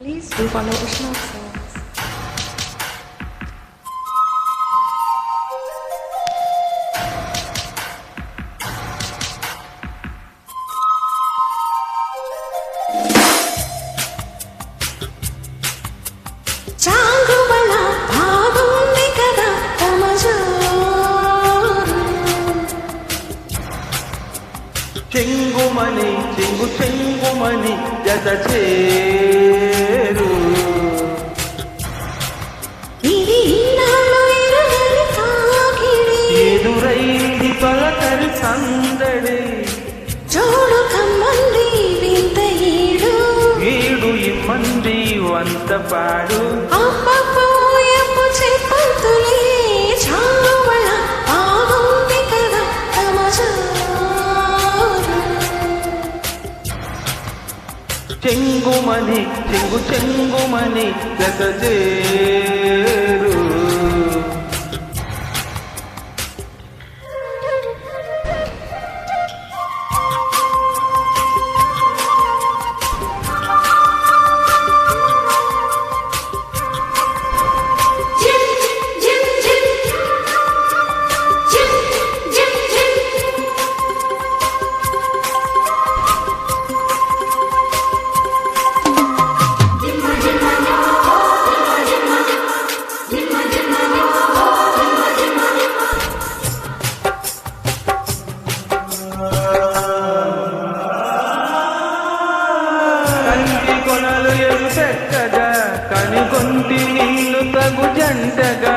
Please do follow Ushnav songs. చాంగుబల బాగుంది కదా తమజోరు చెంగుమని చెంగుమని జత చేరు ఇది ఇన్నాళ్ళు ఎరుగని తాకిడి ఎదురైంది పలకరి సందడి జోడు కమ్మంది వింత ఈడు ఈడు ఇమ్మంది వంత పాడు అప్పపోయపు చెప్పంతులే చాంగుబల బాగుంది కదా తమజోరు చెంగుమని చెంగుమని జత చేరు gym gym gym gym gym gym కంటి కొనలు ఎరుపెక్కగా కని కొంటి నిన్ను తగు జంటగా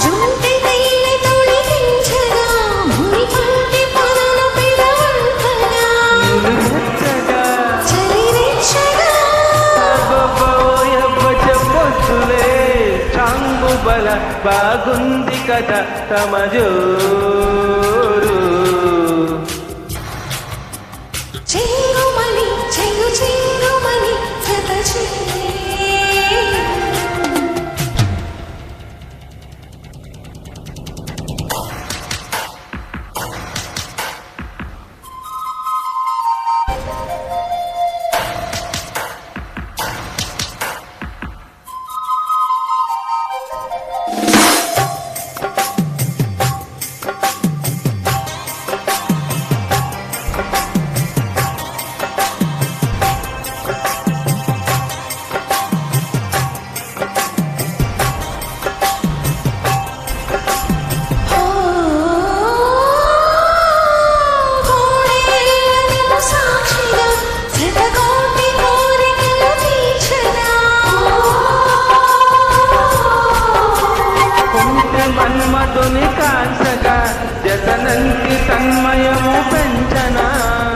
జుంటి తైలి తొడిగించగా ముని పంటి పదను పిలవంతగా నులిమెత్తగా చలిరెచ్చగా అబ్బబ్బోయబ్బ చెప్పొచ్చులే చాంగుబల బాగుంది కదా తమజోరు చెంగుమని చెంగుమని జత చేరు సాక్షిగా శతకోటి కోరికలు తీర్చగా కొంత మన్మధుని కాంచగా జతనంకి తన్మయము పెంచనా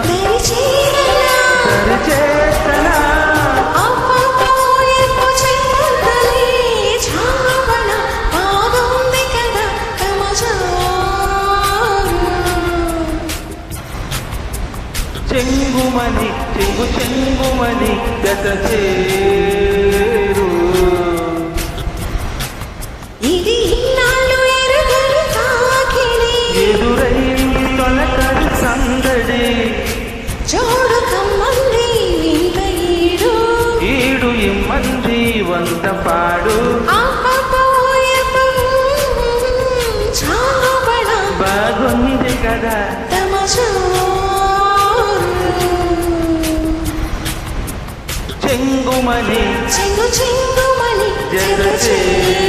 దరిచేరలా సరిచేతనా అప్పపోయపు చెంగుతలే చాంగుబల బాగుంది కదా తమజోరు చెంగుమని చెంగుమని జత చేరు ఇది ఇన్నాళ్ళు ఎరుగని తాకిడి ఎదురైంది తొలకరి సందడి జోడు కమ్మంది వింత ఈడు ఈడు ఇమ్మంది వంత పాడు అప్పపోయపు చాంగుబల బాగుంది కదా తమజోరు చెంగుమని చెంగుమని జత చేరు